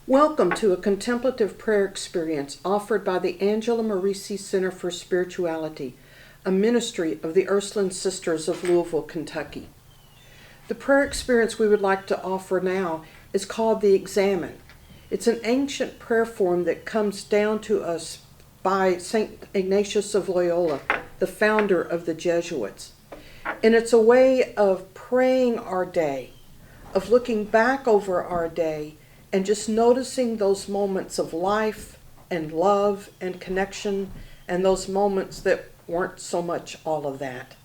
Welcome to a contemplative prayer experience offered by the Angela Merici Center for Spirituality, a ministry of the Ursuline Sisters of Louisville, Kentucky. The prayer experience we would like to offer now is called the Examen. It's an ancient prayer form that comes down to us by St. Ignatius of Loyola, the founder of the Jesuits. And it's a way of praying our day, of looking back over our day, and just noticing those moments of life and love and connection and those moments that weren't so much all of that.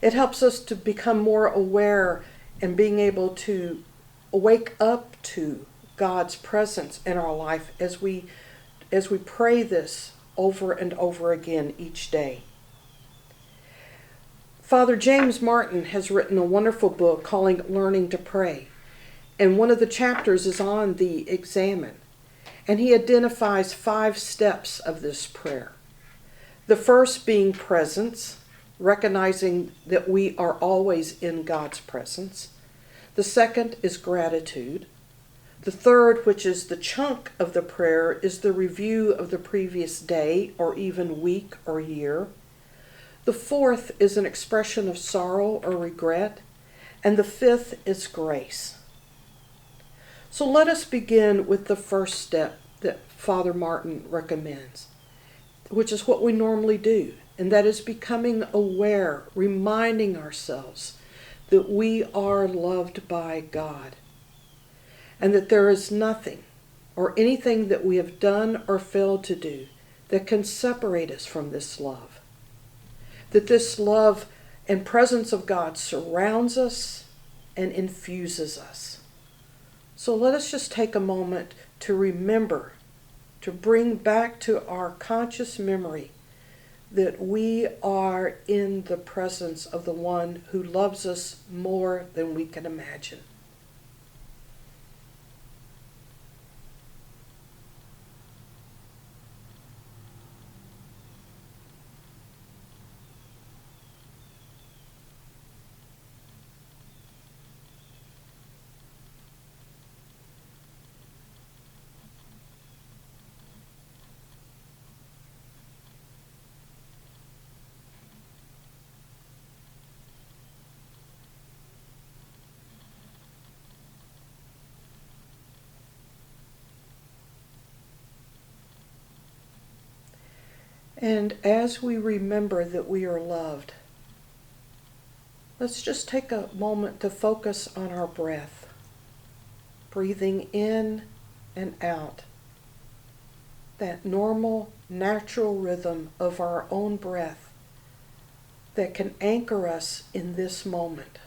It helps us to become more aware and being able to wake up to God's presence in our life as we pray this over and over again each day. Father James Martin has written a wonderful book called Learning to Pray. And one of the chapters is on the Examen. And he identifies 5 steps of this prayer. The first being presence, recognizing that we are always in God's presence. The second is gratitude. The third, which is the chunk of the prayer, is the review of the previous day or even week or year. The fourth is an expression of sorrow or regret. And the fifth is grace. So let us begin with the first step that Father Martin recommends, which is what we normally do, and that is becoming aware, reminding ourselves that we are loved by God, and that there is nothing or anything that we have done or failed to do that can separate us from this love. That this love and presence of God surrounds us and infuses us. So let us just take a moment to remember, to bring back to our conscious memory that we are in the presence of the one who loves us more than we can imagine. And as we remember that we are loved, let's just take a moment to focus on our breath, breathing in and out, that normal, natural rhythm of our own breath that can anchor us in this moment.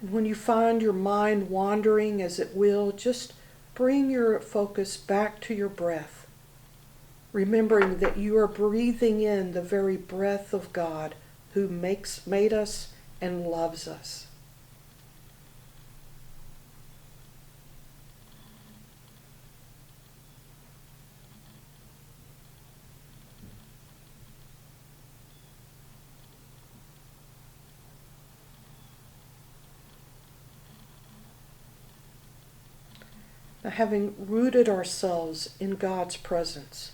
And when you find your mind wandering as it will, just bring your focus back to your breath, remembering that you are breathing in the very breath of God who made us and loves us. Now, having rooted ourselves in God's presence,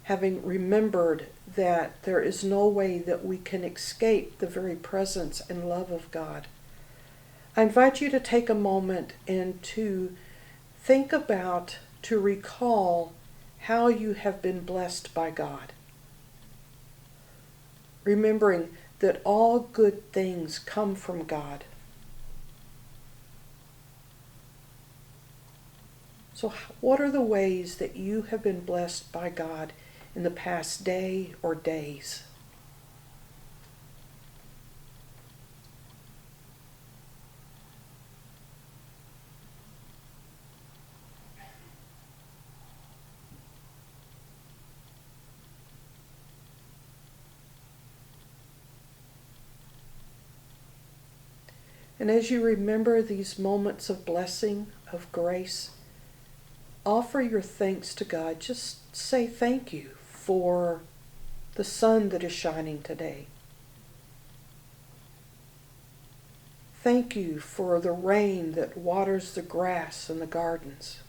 having remembered that there is no way that we can escape the very presence and love of God, I invite you to take a moment and to think about, to recall how you have been blessed by God. Remembering that all good things come from God. So what are the ways that you have been blessed by God in the past day or days? And as you remember these moments of blessing, of grace, offer your thanks to God. Just say thank you for the sun that is shining today. Thank you for the rain that waters the grass and the gardens.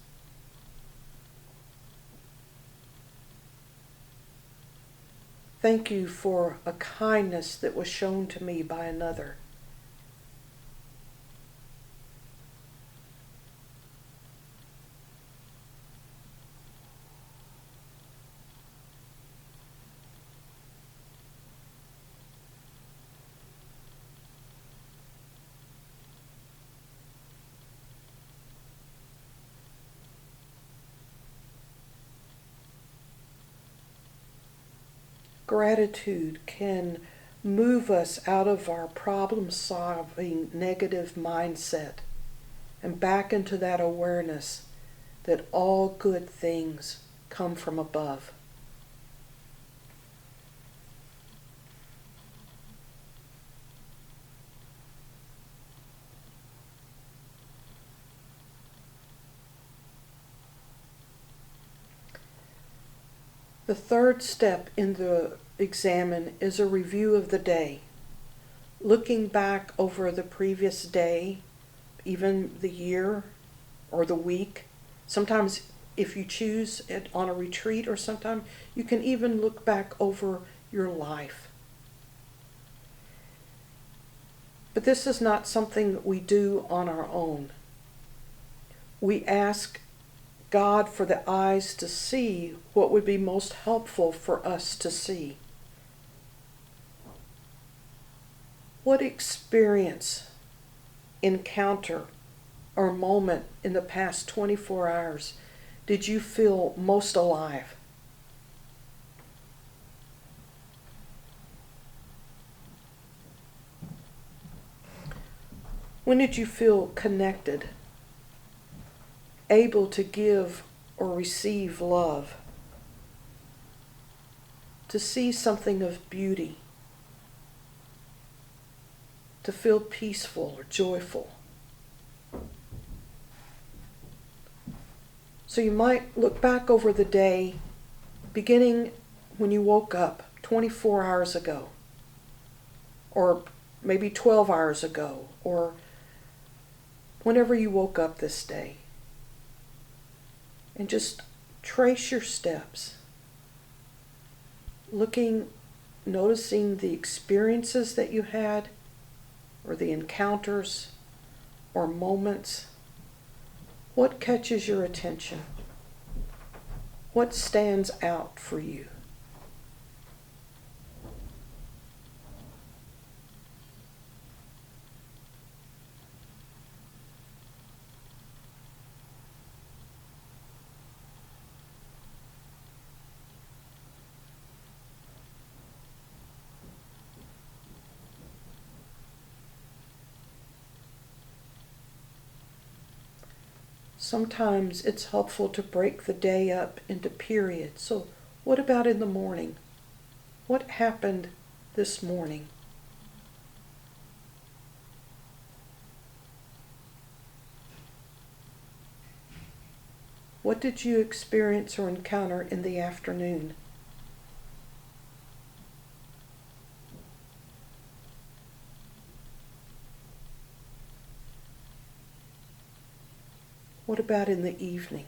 Thank you for a kindness that was shown to me by another. Gratitude can move us out of our problem-solving negative mindset and back into that awareness that all good things come from above. The third step in the examine is a review of the day. Looking back over the previous day, even the year or the week. Sometimes if you choose it on a retreat, or sometimes you can even look back over your life. But this is not something we do on our own. We ask God for the eyes to see what would be most helpful for us to see. What experience, encounter, or moment in the past 24 hours did you feel most alive? When did you feel connected, able to give or receive love, to see something of beauty, to feel peaceful or joyful? So you might look back over the day, beginning when you woke up 24 hours ago, or maybe 12 hours ago, or whenever you woke up this day. And just trace your steps, noticing the experiences that you had, or the encounters, or moments. What catches your attention? What stands out for you? Sometimes it's helpful to break the day up into periods. So what about in the morning? What happened this morning? What did you experience or encounter in the afternoon? What about in the evening?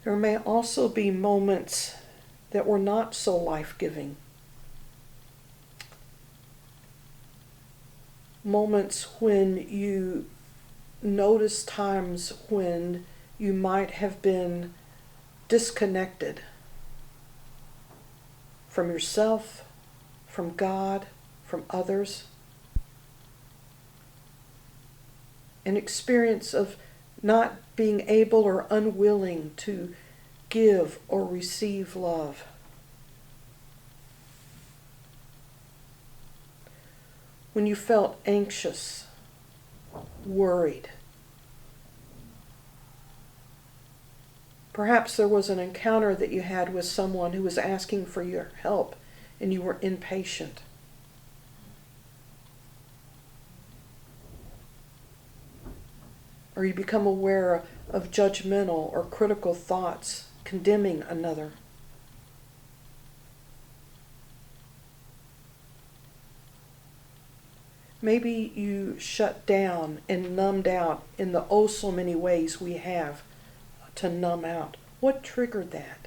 There may also be moments that were not so life-giving. Moments when you notice times when you might have been disconnected from yourself, from God, from others. An experience of not being able or unwilling to give or receive love. When you felt anxious worried. Perhaps there was an encounter that you had with someone who was asking for your help and you were impatient. Or you become aware of judgmental or critical thoughts condemning another. Maybe you shut down and numbed out in the oh so many ways we have to numb out. What triggered that?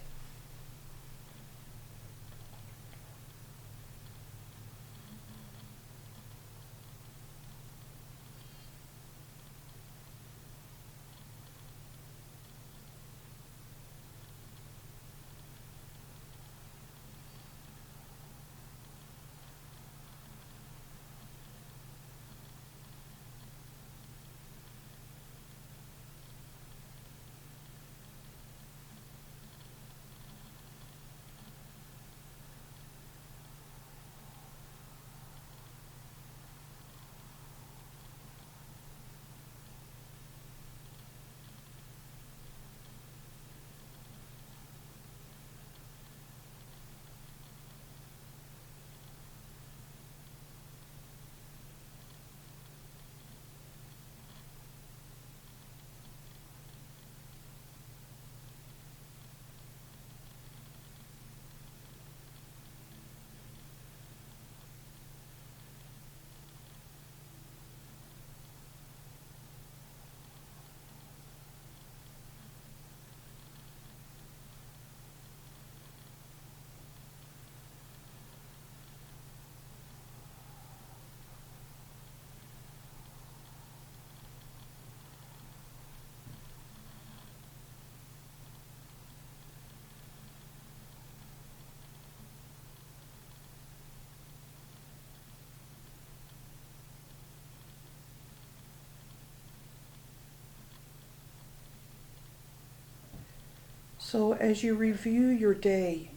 So as you review your day,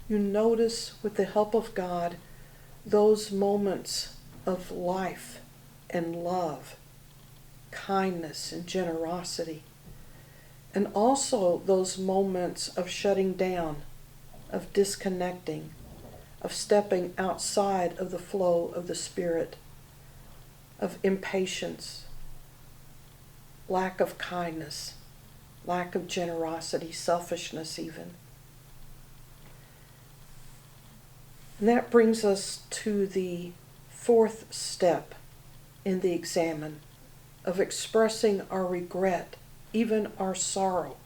you notice with the help of God those moments of life and love, kindness and generosity, and also those moments of shutting down, of disconnecting, of stepping outside of the flow of the Spirit, of impatience, lack of kindness, lack of generosity, selfishness even. And that brings us to the fourth step in the examine of expressing our regret, even our sorrow.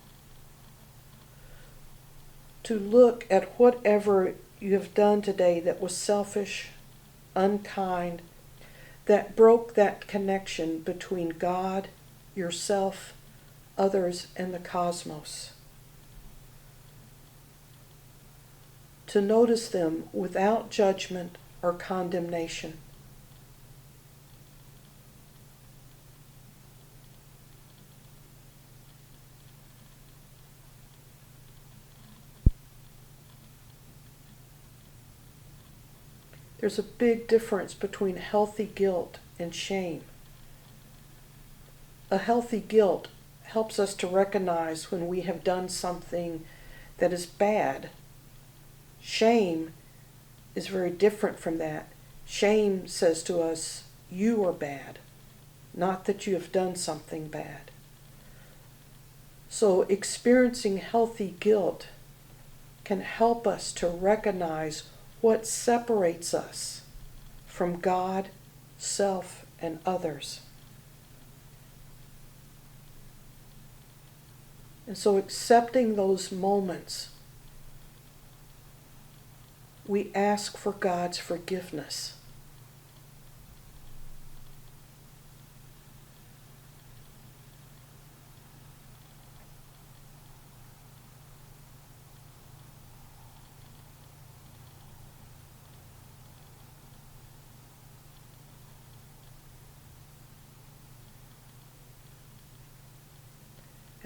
To look at whatever you have done today that was selfish, unkind, that broke that connection between God, yourself, others, and the cosmos. To notice them without judgment or condemnation. There's a big difference between healthy guilt and shame. A healthy guilt helps us to recognize when we have done something that is bad. Shame is very different from that. Shame says to us, you are bad, not that you have done something bad. So experiencing healthy guilt can help us to recognize what separates us from God, self, and others. And so accepting those moments, we ask for God's forgiveness.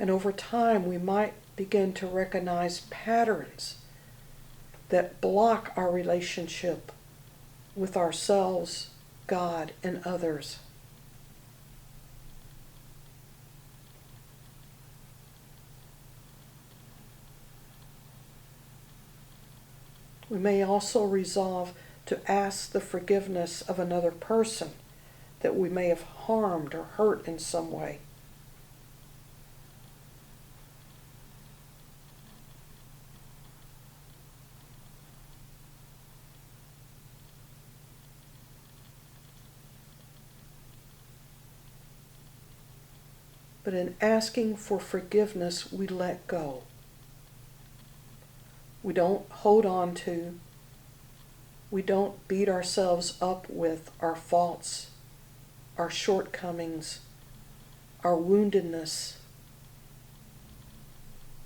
And over time, we might begin to recognize patterns that block our relationship with ourselves, God, and others. We may also resolve to ask the forgiveness of another person that we may have harmed or hurt in some way. But in asking for forgiveness, we let go. We don't hold on to, we don't beat ourselves up with our faults, our shortcomings, our woundedness,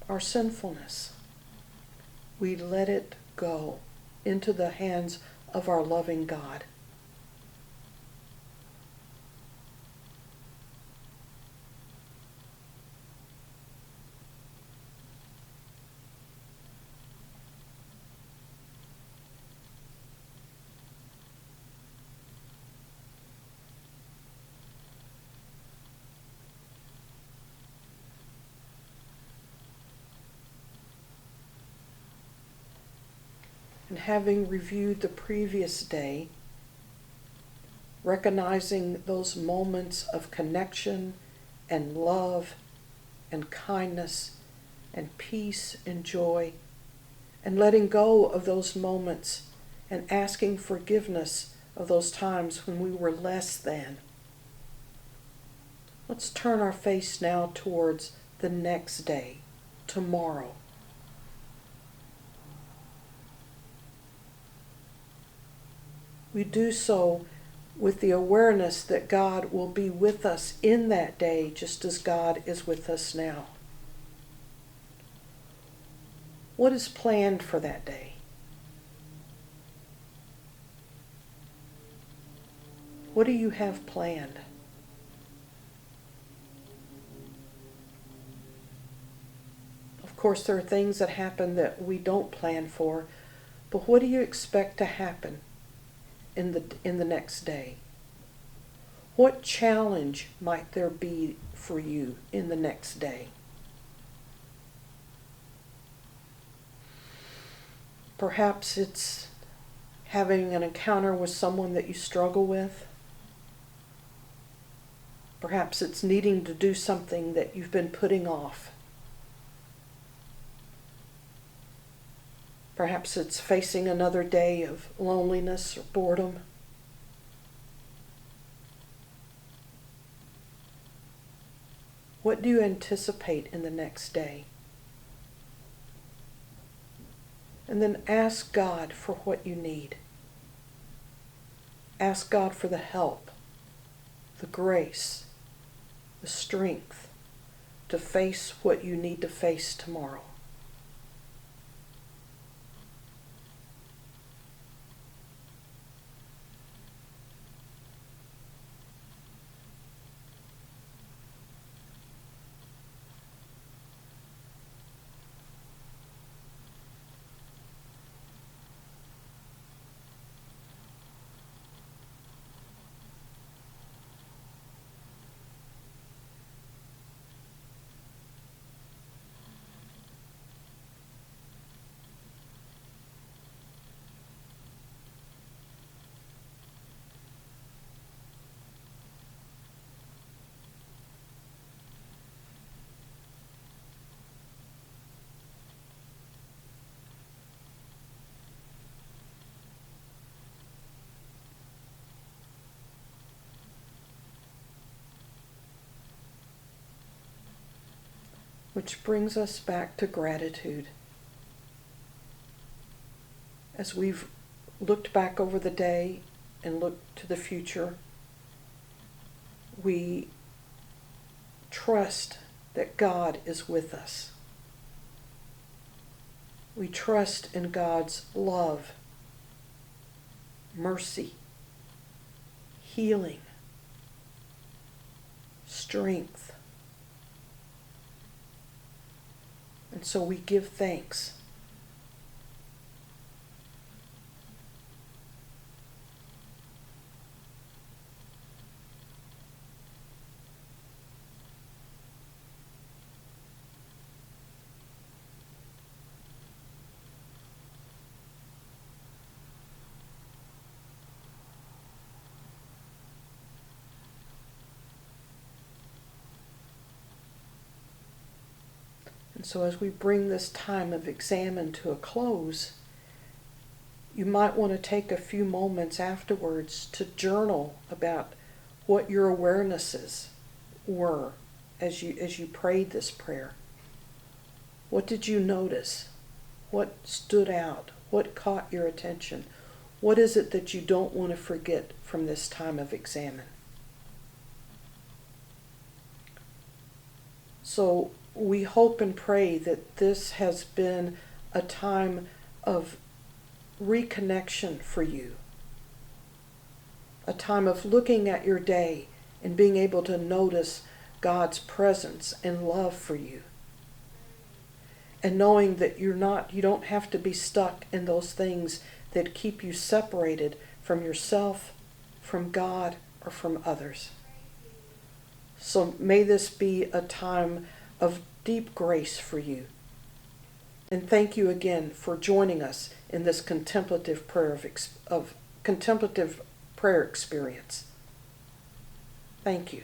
our sinfulness. We let it go into the hands of our loving God. And having reviewed the previous day, recognizing those moments of connection and love and kindness and peace and joy, and letting go of those moments and asking forgiveness of those times when we were less than. Let's turn our face now towards the next day, tomorrow. We do so with the awareness that God will be with us in that day, just as God is with us now. What is planned for that day? What do you have planned? Of course, there are things that happen that we don't plan for, but what do you expect to happen in the next day? What challenge might there be for you in the next day? Perhaps it's having an encounter with someone that you struggle with. Perhaps it's needing to do something that you've been putting off. Perhaps it's facing another day of loneliness or boredom. What do you anticipate in the next day? And then ask God for what you need. Ask God for the help, the grace, the strength to face what you need to face tomorrow. Which brings us back to gratitude. As we've looked back over the day and looked to the future, we trust that God is with us. We trust in God's love, mercy, healing, strength. And so we give thanks. So as we bring this time of examine to a close, you might want to take a few moments afterwards to journal about what your awarenesses were as you prayed this prayer. What did you notice? What stood out? What caught your attention? What is it that you don't want to forget from this time of examine? So we hope and pray that this has been a time of reconnection for you. A time of looking at your day and being able to notice God's presence and love for you. And knowing that you don't have to be stuck in those things that keep you separated from yourself, from God, or from others. So may this be a time of deep grace for you. And thank you again for joining us in this contemplative prayer contemplative prayer experience. Thank you.